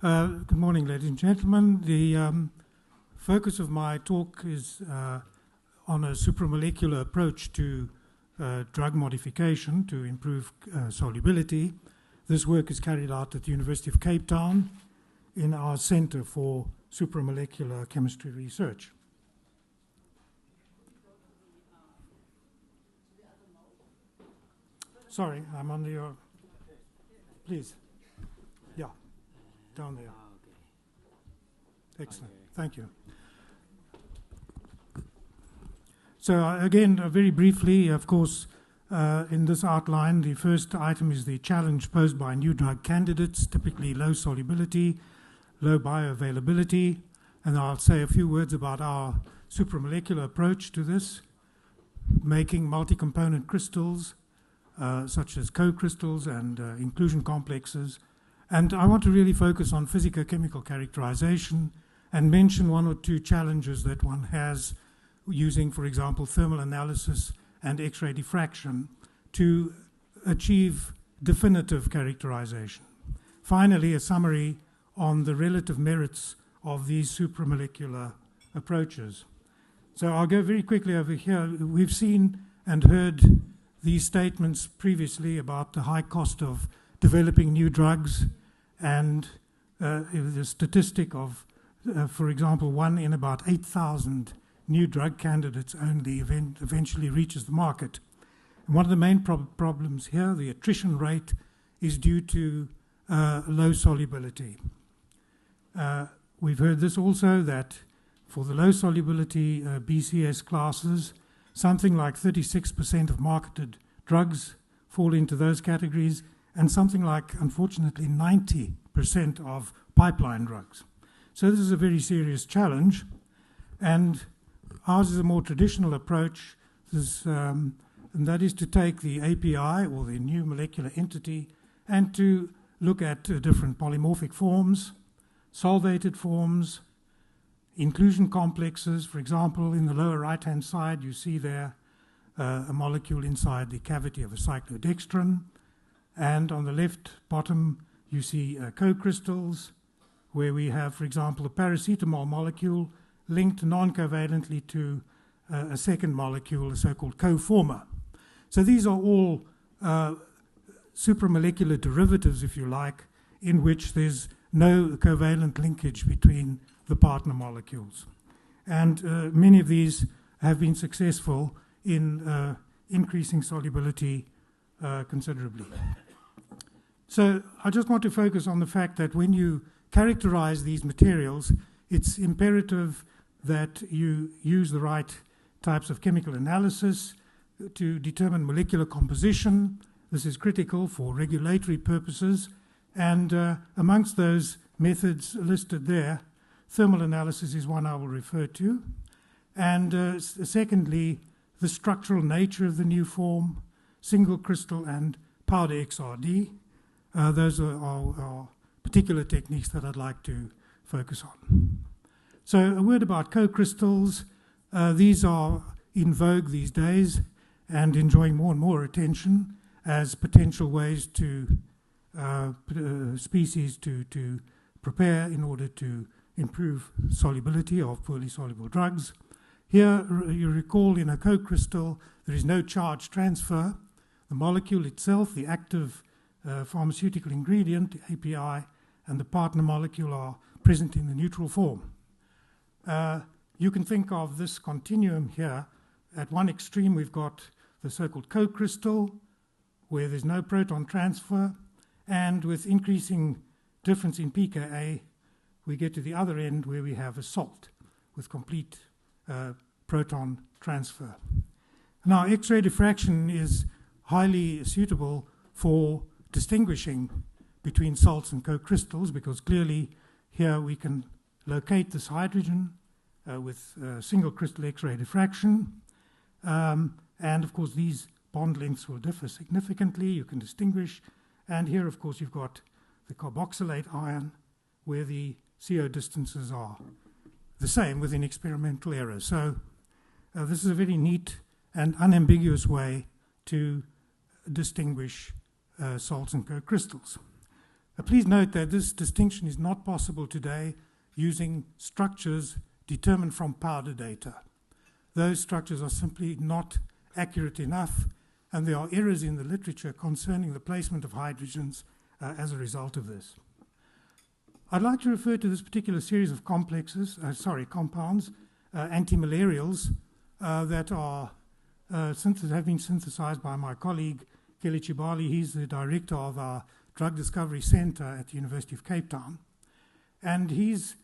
Good morning, ladies and gentlemen. The focus of my talk is on a supramolecular approach to drug modification to improve solubility. This work is carried out at the University of Cape Town in our Center for Supramolecular Chemistry Research. Sorry, I'm under your... Please. Yeah, down there. Excellent. Thank you. So again, very briefly, of course, in this outline, the first item is the challenge posed by new drug candidates, typically low solubility, low bioavailability, and I'll say a few words about our supramolecular approach to this, making multi-component crystals, such as co-crystals and inclusion complexes. And I want to really focus on physicochemical characterization and mention one or two challenges that one has using, for example, thermal analysis and X-ray diffraction to achieve definitive characterization. Finally, a summary on the relative merits of these supramolecular approaches. So I'll go very quickly over here. We've seen and heard these statements previously about the high cost of developing new drugs and the statistic of, for example, 1 in about 8,000 new drug candidates only eventually reaches the market. And one of the main problems here, the attrition rate, is due to low solubility. We've heard this also, that for the low solubility BCS classes, something like 36% of marketed drugs fall into those categories, and something like, unfortunately, 90% of pipeline drugs. So this is a very serious challenge, and ours is a more traditional approach, and that is to take the API, or the new molecular entity, and to look at different polymorphic forms, solvated forms, inclusion complexes. For example, in the lower right-hand side, you see there a molecule inside the cavity of a cyclodextrin, and on the left bottom, you see co-crystals, where we have, for example, a paracetamol molecule linked non-covalently to a second molecule, a so-called co-former. So these are all supramolecular derivatives, if you like, in which there's no covalent linkage between the partner molecules. And many of these have been successful in increasing solubility considerably. So I just want to focus on the fact that when you characterize these materials, it's imperative that you use the right types of chemical analysis to determine molecular composition. This is critical for regulatory purposes. And amongst those methods listed there, thermal analysis is one I will refer to. And secondly, the structural nature of the new form, single crystal and powder XRD. Those are particular techniques that I'd like to focus on. So a word about co-crystals. These are in vogue these days and enjoying more and more attention as potential ways to species to prepare in order to improve solubility of poorly soluble drugs. Here, you recall in a co-crystal, there is no charge transfer. The molecule itself, the active pharmaceutical ingredient, the API, and the partner molecule are present in the neutral form. You can think of this continuum here. At one extreme, we've got the so-called co-crystal, where there's no proton transfer, and with increasing difference in pKa, we get to the other end where we have a salt with complete proton transfer. Now, X-ray diffraction is highly suitable for distinguishing between salts and co-crystals, because clearly here we can locate this hydrogen with single crystal X-ray diffraction. And of course, these bond lengths will differ significantly. You can distinguish. And here, of course, you've got the carboxylate ion, where the CO distances are the same within experimental error. So this is a very neat and unambiguous way to distinguish salts and co-crystals. Please note that this distinction is not possible today using structures determined from powder data. Those structures are simply not accurate enough, and there are errors in the literature concerning the placement of hydrogens as a result of this. I'd like to refer to this particular series of compounds, antimalarials, that are have been synthesized by my colleague, Kelly Chibali. He's the director of our Drug Discovery Center at the University of Cape Town. And he's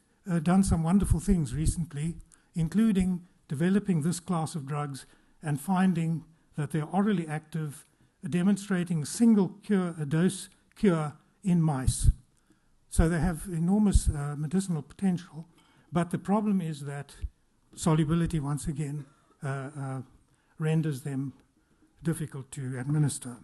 done some wonderful things recently, including developing this class of drugs and finding that they're orally active, demonstrating single dose cure in mice. So they have enormous medicinal potential, but the problem is that solubility, once again, renders them difficult to administer.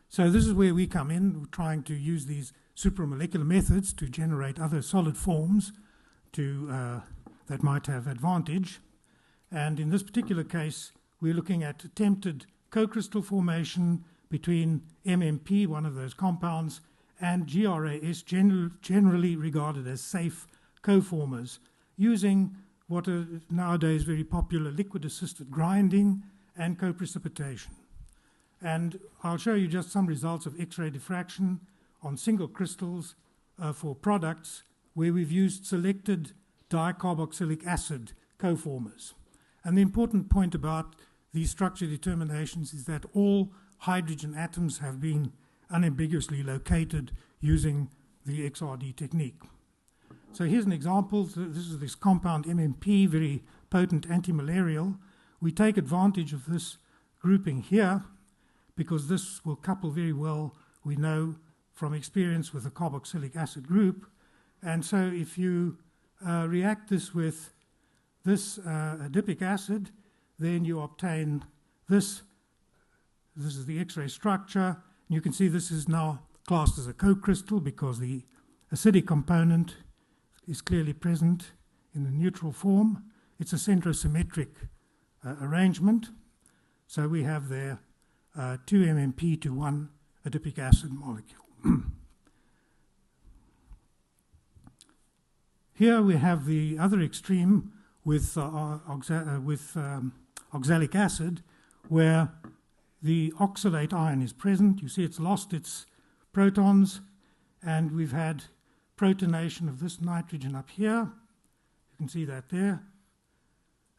So this is where we come in. We're trying to use these supramolecular methods to generate other solid forms that might have advantage. And in this particular case, we're looking at attempted co-crystal formation between MMP, one of those compounds, and GRAS, generally regarded as safe co-formers, using what are nowadays very popular liquid-assisted grinding and co-precipitation. And I'll show you just some results of X-ray diffraction on single crystals for products where we've used selected dicarboxylic acid co-formers. And the important point about these structure determinations is that all hydrogen atoms have been unambiguously located using the XRD technique. So here's an example. This is this compound MMP, very potent antimalarial. We take advantage of this grouping here because this will couple very well, we know from experience, with the carboxylic acid group. And so if you react this with this adipic acid, then you obtain this. This is the X-ray structure. You can see this is now classed as a co-crystal because the acidic component is clearly present in the neutral form. It's a centrosymmetric arrangement. So we have there 2 MMP to 1 adipic acid molecule. Here we have the other extreme with oxalic acid, where the oxalate ion is present. You see it's lost its protons, and we've had protonation of this nitrogen up here. You can see that there.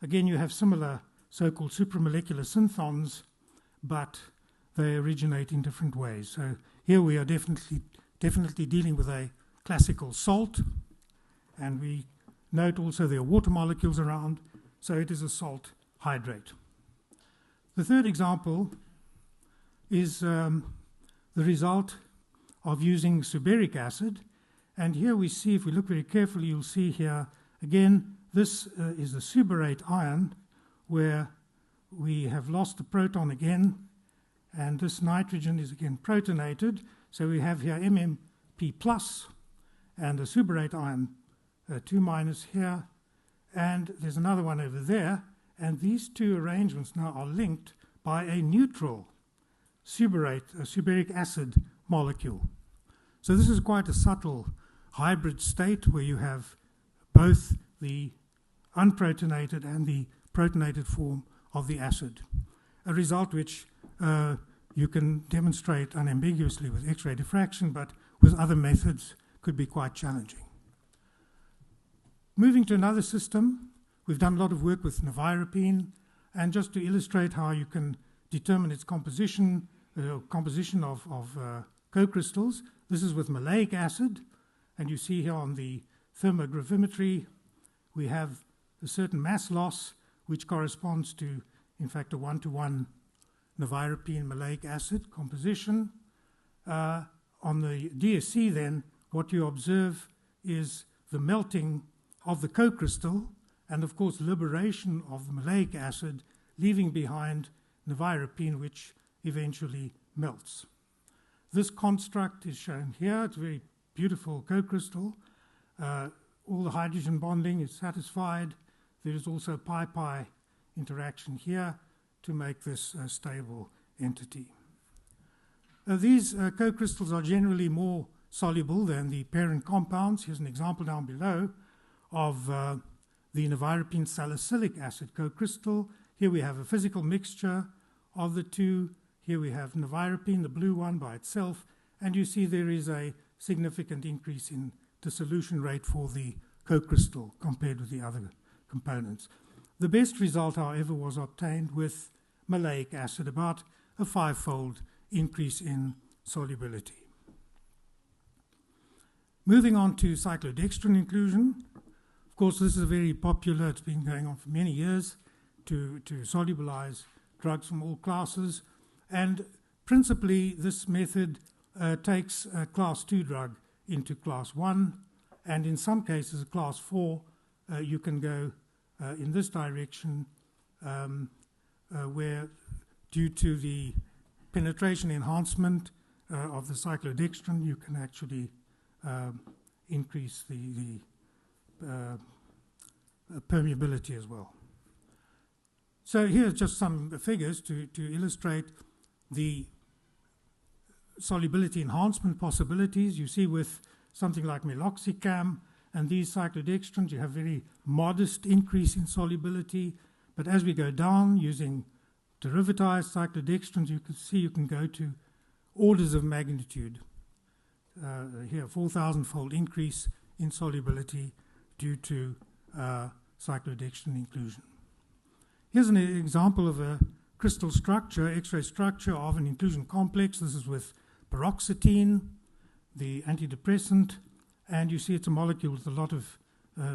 Again, you have similar so-called supramolecular synthons, but they originate in different ways. So here we are definitely dealing with a classical salt, and we note also there are water molecules around, so it is a salt hydrate. The third example is the result of using suberic acid. And here we see, if we look very carefully, you'll see here, again, this is the suberate ion, where we have lost the proton again, and this nitrogen is again protonated. So we have here MMP plus and a suberate ion 2 minus here, and there's another one over there, and these two arrangements now are linked by a neutral suberic acid molecule. So this is quite a subtle hybrid state where you have both the unprotonated and the protonated form of the acid, a result which you can demonstrate unambiguously with X-ray diffraction, but with other methods could be quite challenging. Moving to another system, we've done a lot of work with Nevirapine, and just to illustrate how you can determine its composition of co-crystals, this is with maleic acid, and you see here on the thermogravimetry we have a certain mass loss which corresponds to, in fact, a 1-to-1 Nevirapine maleic acid composition. On the DSC then, what you observe is the melting of the co-crystal and, of course, liberation of the maleic acid, leaving behind Nevirapine, which eventually melts. This construct is shown here. It's a very beautiful co-crystal. All the hydrogen bonding is satisfied. There is also pi-pi interaction here to make this a stable entity. These co-crystals are generally more soluble than the parent compounds. Here's an example down below of the Nevirapine salicylic acid co-crystal. Here we have a physical mixture of the two. Here we have Nevirapine, the blue one by itself, and you see there is a significant increase in dissolution rate for the co-crystal compared with the other components. The best result, however, was obtained with maleic acid, about a 5-fold increase in solubility. Moving on to cyclodextrin inclusion. Of course, this is very popular. It's been going on for many years to solubilize drugs from all classes. And principally, this method takes a class 2 drug into class 1. And in some cases, a class 4, you can go in this direction where, due to the penetration enhancement of the cyclodextrin, you can actually increase the permeability as well. So here's just some figures to illustrate the solubility enhancement possibilities. You see with something like meloxicam and these cyclodextrins, you have very modest increase in solubility. But as we go down using derivatized cyclodextrins, you can see you can go to orders of magnitude. Here, 4,000-fold increase in solubility due to cyclodextrin inclusion. Here's an example of a crystal structure, X-ray structure of an inclusion complex. This is with paroxetine, the antidepressant, and you see it's a molecule with a lot of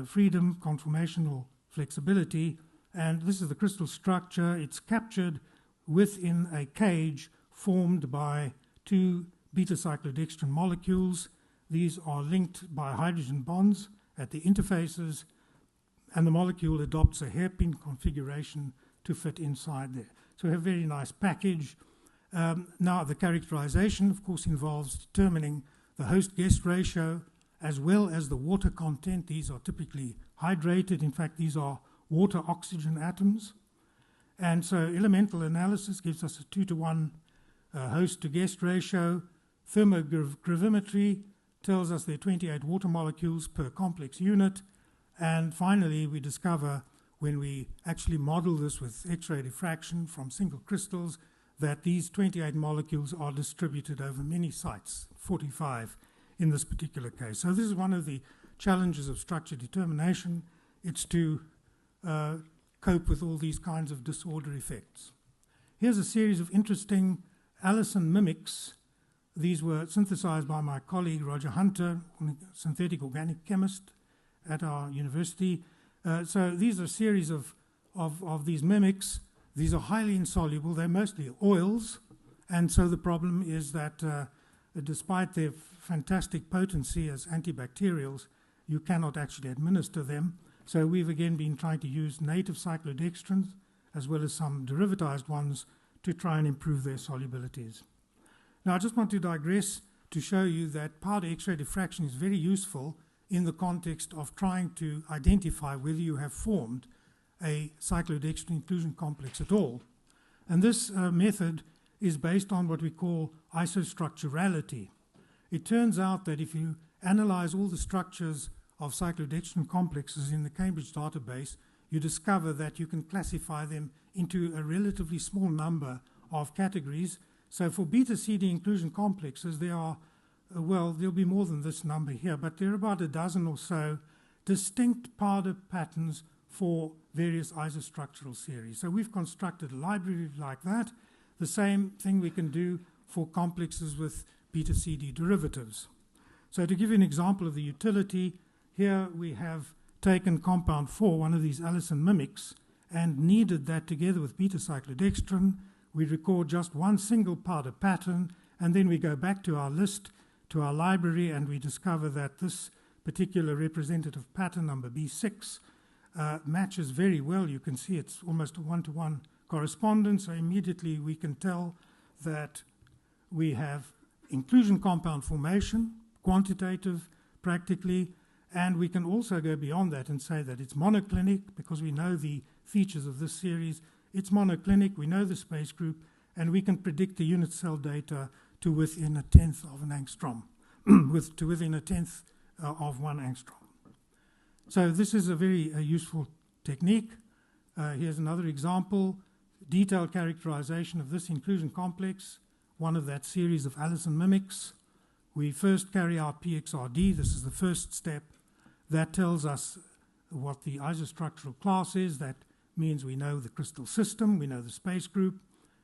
freedom, conformational flexibility, and this is the crystal structure. It's captured within a cage formed by 2 beta-cyclodextrin molecules. These are linked by hydrogen bonds at the interfaces, and the molecule adopts a hairpin configuration to fit inside there. So we have a very nice package. Now, the characterization, of course, involves determining the host-guest ratio as well as the water content. These are typically hydrated. In fact, these are water-oxygen atoms. And so elemental analysis gives us a 2-to-1 host-to-guest ratio. Thermogravimetry tells us there are 28 water molecules per complex unit. And finally, we discover, when we actually model this with X-ray diffraction from single crystals, that these 28 molecules are distributed over many sites, 45 in this particular case. So this is one of the challenges of structure determination. It's to cope with all these kinds of disorder effects. Here's a series of interesting Allison Mimics. These were synthesized by my colleague Roger Hunter, a synthetic organic chemist at our university. So these are a series of these mimics. These are highly insoluble. They're mostly oils. And so the problem is that despite their fantastic potency as antibacterials, you cannot actually administer them. So we've again been trying to use native cyclodextrins as well as some derivatized ones to try and improve their solubilities. Now I just want to digress to show you that powder X-ray diffraction is very useful in the context of trying to identify whether you have formed a cyclodextrin inclusion complex at all. And this method is based on what we call isostructurality. It turns out that if you analyze all the structures of cyclodextrin complexes in the Cambridge database, you discover that you can classify them into a relatively small number of categories. So for beta-CD inclusion complexes, there are, well, there'll be more than this number here, but there are about a dozen or so distinct powder patterns for various isostructural series. So we've constructed a library like that. The same thing we can do for complexes with beta-CD derivatives. So to give you an example of the utility, here we have taken compound 4, one of these Allison Mimics, and kneaded that together with beta-cyclodextrin. We record just one single powder pattern, and then we go back to our list, to our library, and we discover that this particular representative pattern, number B6, matches very well. You can see it's almost a one-to-one correspondence, so immediately we can tell that we have inclusion compound formation, quantitative practically, and we can also go beyond that and say that it's monoclinic because we know the features of this series. It's monoclinic, we know the space group, and we can predict the unit cell data to within a tenth of an angstrom, to within a tenth of 1 angstrom. So this is a very useful technique. Here's another example, detailed characterization of this inclusion complex, one of that series of Allison Mimics. We first carry out PXRD. This is the first step. That tells us what the isostructural class is. That means we know the crystal system, we know the space group,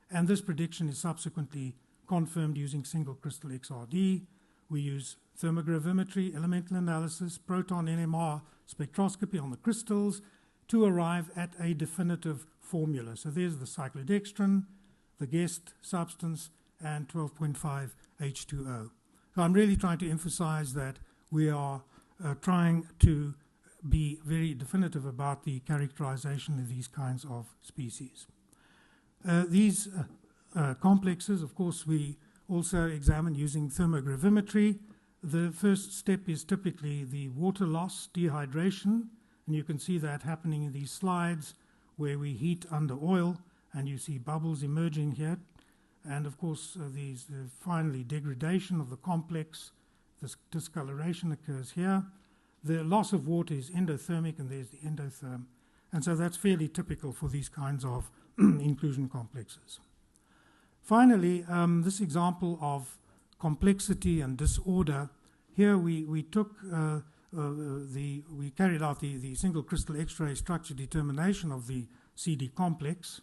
and this prediction is subsequently confirmed using single crystal XRD. We use thermogravimetry, elemental analysis, proton NMR spectroscopy on the crystals to arrive at a definitive formula. So there's the cyclodextrin, the guest substance, and 12.5 H2O. So I'm really trying to emphasize that we are trying to be very definitive about the characterization of these kinds of species. These complexes, of course, we also examine using thermogravimetry. The first step is typically the water loss, dehydration, and you can see that happening in these slides where we heat under oil and you see bubbles emerging here. And of course, finally, degradation of the complex, this discoloration occurs here. The loss of water is endothermic, and there's the endotherm. And so that's fairly typical for these kinds of inclusion complexes. Finally, this example of complexity and disorder, here we carried out the single crystal X-ray structure determination of the CD complex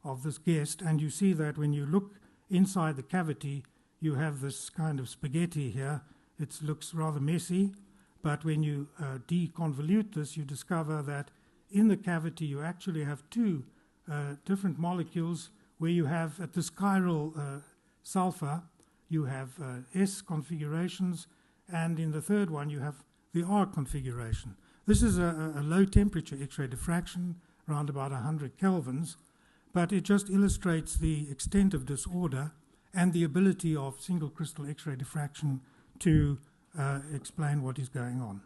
of this guest, and you see that when you look inside the cavity, you have this kind of spaghetti here. It looks rather messy, but when you deconvolute this, you discover that in the cavity you actually have two different molecules where you have at this chiral sulfur, you have S configurations, and in the third one you have the R configuration. This is a low temperature X-ray diffraction, around about 100 kelvins, but it just illustrates the extent of disorder and the ability of single crystal X-ray diffraction to explain what is going on.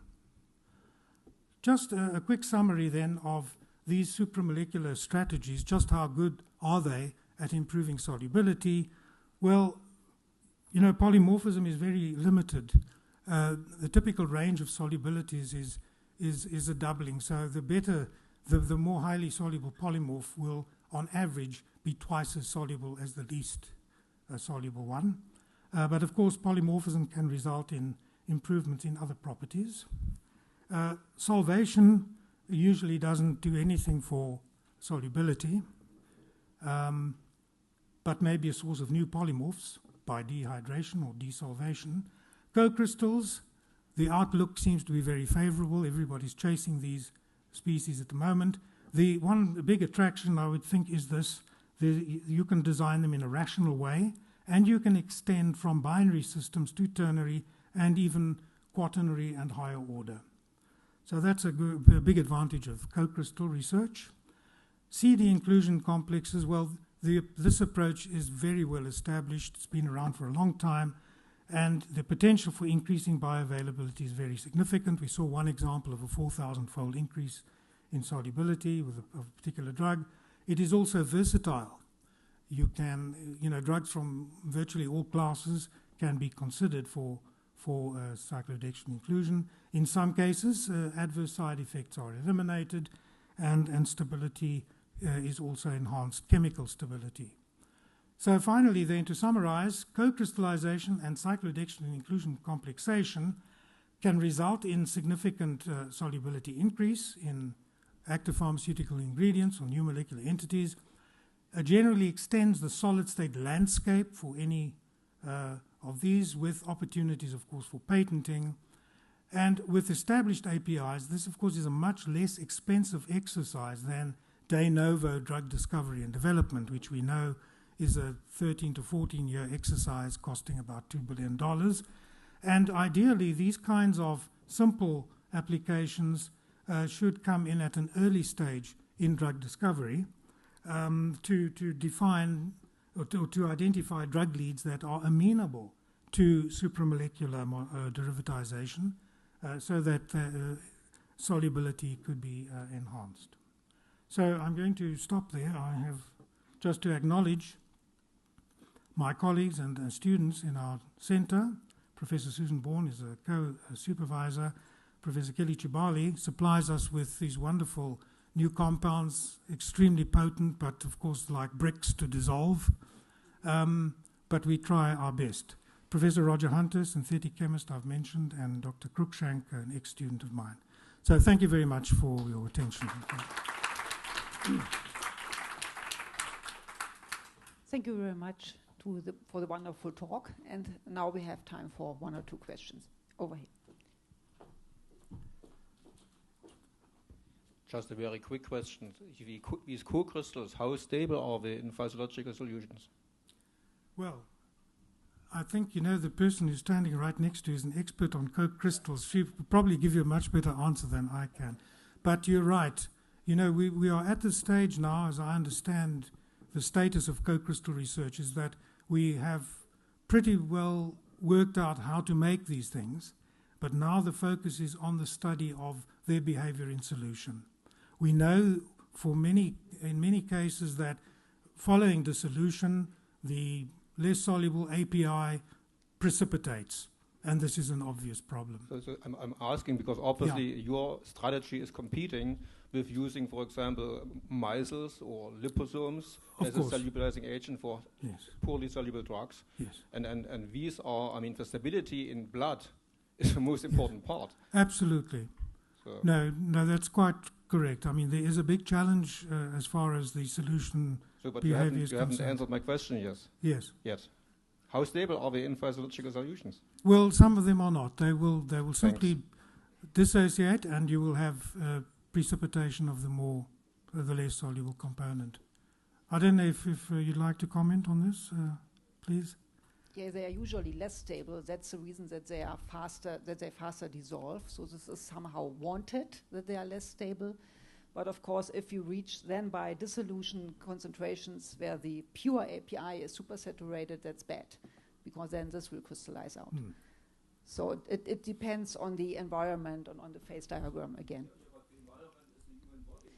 Just a quick summary then of these supramolecular strategies. Just how good are they at improving solubility? Well, you know, polymorphism is very limited. The typical range of solubilities is a doubling. So the more highly soluble polymorph will, on average, be twice as soluble as the least soluble one. But of course, polymorphism can result in improvements in other properties. Solvation usually doesn't do anything for solubility, but may be a source of new polymorphs by dehydration or desolvation. Co-crystals, the outlook seems to be very favorable. Everybody's chasing these species at the moment. The big attraction, I would think, is this. You can design them in a rational way, and you can extend from binary systems to ternary and even quaternary and higher order. So that's a big advantage of co-crystal research. CD inclusion complexes, well, this approach is very well established. It's been around for a long time, and the potential for increasing bioavailability is very significant. We saw one example of a 4,000-fold increase in solubility with a particular drug. It is also versatile. You can, drugs from virtually all classes can be considered for cyclodextrin inclusion. In some cases, adverse side effects are eliminated, and stability is also enhanced, chemical stability. So finally, then, to summarize, co-crystallization and cyclodextrin inclusion complexation can result in significant solubility increase in active pharmaceutical ingredients or new molecular entities, generally extends the solid-state landscape for any of these, with opportunities, of course, for patenting. And with established APIs, this, of course, is a much less expensive exercise than de novo drug discovery and development, which we know is a 13 to 14-year exercise costing about $2 billion. And ideally, these kinds of simple applications should come in at an early stage in drug discovery to define or to identify drug leads that are amenable to supramolecular derivatization so that solubility could be enhanced. So I'm going to stop there. I have just to acknowledge my colleagues and students in our center, Professor Susan Bourne is a co-supervisor, Professor Kelly Chibali supplies us with these wonderful new compounds, extremely potent, but of course like bricks to dissolve. But we try our best. Professor Roger Hunter, synthetic chemist I've mentioned, and Dr. Cruikshank, an ex-student of mine. So thank you very much for your attention. Thank you very much for the wonderful talk. And now we have time for 1 or 2 questions. Over here. Just a very quick question. These co-crystals, how stable are they in physiological solutions? Well, I think, the person who's standing right next to you is an expert on co-crystals. She will probably give you a much better answer than I can. But you're right. We are at the stage now, as I understand the status of co-crystal research, is that we have pretty well worked out how to make these things, but now the focus is on the study of their behavior in solution. We know in many cases that following dissolution, the less soluble API precipitates, and this is an obvious problem. So I'm asking because obviously your strategy is competing with using, for example, micelles or liposomes as a solubilizing agent for poorly soluble drugs. Yes. And these are, the stability in blood is the most important part. Absolutely. So no, that's quite correct. There is a big challenge as far as the solution behavior is concerned. You haven't answered my question Yes. Yet. How stable are they in physiological solutions? Well, some of them are not. They will simply dissociate, and you will have precipitation of the less soluble component. I don't know if you'd like to comment on this, please. Yeah, they are usually less stable. That's the reason that they are faster, that they faster dissolve. So this is somehow wanted, that they are less stable. But of course, if you reach then by dissolution concentrations where the pure API is supersaturated, that's bad, because then this will crystallize out. So it depends on the environment and on the phase diagram again. But the environment is the human body.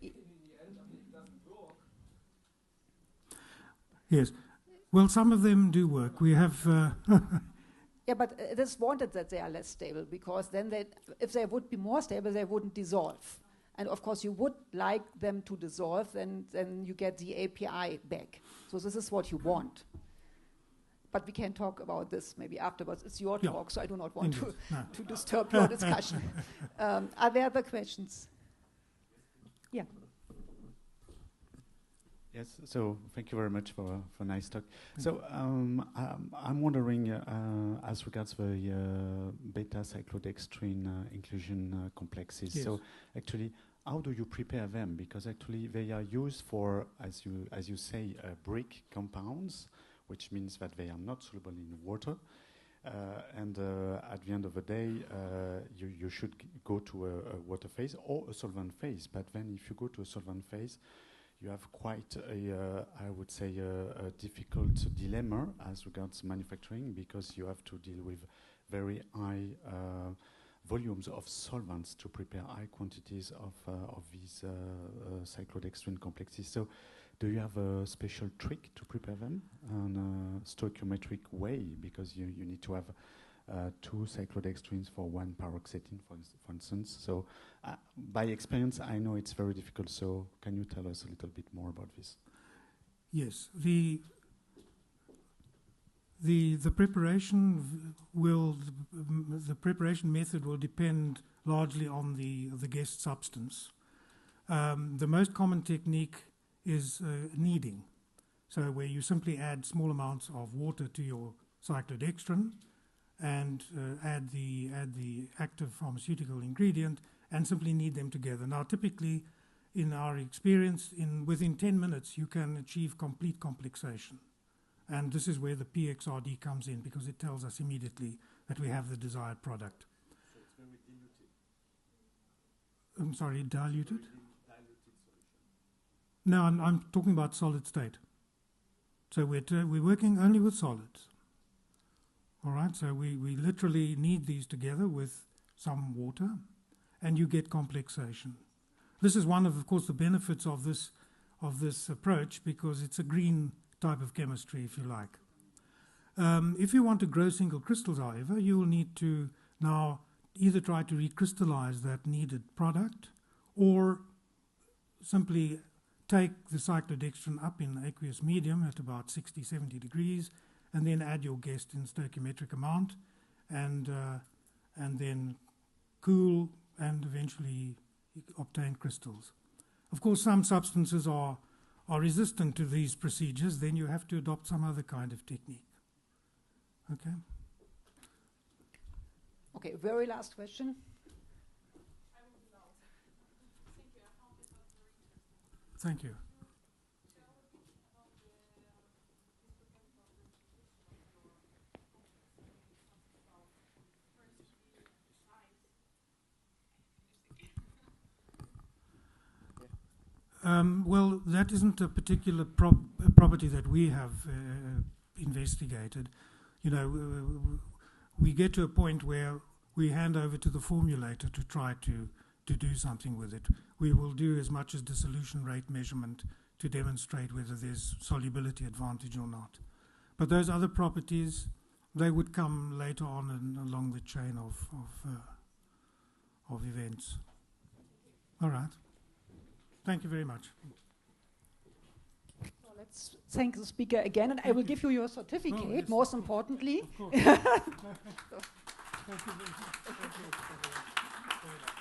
In the end, it doesn't work. Yes. Well, some of them do work. We have... Yeah, but it is wanted that they are less stable, because then if they would be more stable, they wouldn't dissolve. And of course, you would like them to dissolve, then you get the API back. So this is what you want. But we can talk about this maybe afterwards. It's your talk, so I do not want to disturb your discussion. Are there other questions? Yeah. Yes, so thank you very much for a nice talk. So I'm wondering, as regards the beta cyclodextrin inclusion complexes. Yes. So actually, how do you prepare them? Because actually they are used for, as you say, brick compounds, which means that they are not soluble in water. And at the end of the day, you should go to a water phase or a solvent phase. But then if you go to a solvent phase, you have quite I would say, a difficult dilemma as regards manufacturing, because you have to deal with very high volumes of solvents to prepare high quantities of these cyclodextrin complexes. So do you have a special trick to prepare them in a stoichiometric way? Because you need to have 2 cyclodextrins for 1 paroxetine, for instance. So by experience, I know it's very difficult. So can you tell us a little bit more about this? Yes. The preparation the preparation method will depend largely on the guest substance. The most common technique is kneading, so where you simply add small amounts of water to your cyclodextrin and add the active pharmaceutical ingredient and simply knead them together. Now, typically, in our experience, within 10 minutes, you can achieve complete complexation. And this is where the PXRD comes in, because it tells us immediately that we have the desired product. So it's very diluted. I'm sorry, diluted? Diluted solution. No, I'm talking about solid state. So we're working only with solids. All right, so we literally knead these together with some water, and you get complexation. This is one of course, the benefits of this approach, because it's a green type of chemistry, if you like. If you want to grow single crystals, however, you will need to now either try to recrystallize that needed product or simply take the cyclodextrin up in aqueous medium at about 60, 70 degrees and then add your guessed in stoichiometric amount and then cool and eventually obtain crystals. Of course, some substances are resistant to these procedures, then you have to adopt some other kind of technique. Okay? Okay, very last question. Thank you. Well, that isn't a particular property that we have investigated. You know, we get to a point where we hand over to the formulator to try to do something with it. We will do as much as dissolution rate measurement to demonstrate whether there's solubility advantage or not. But those other properties, they would come later on along the chain of events. All right. Thank you very much. So let's thank the speaker again, and I will give you your certificate, yes, most importantly. Of course. Thank you very much.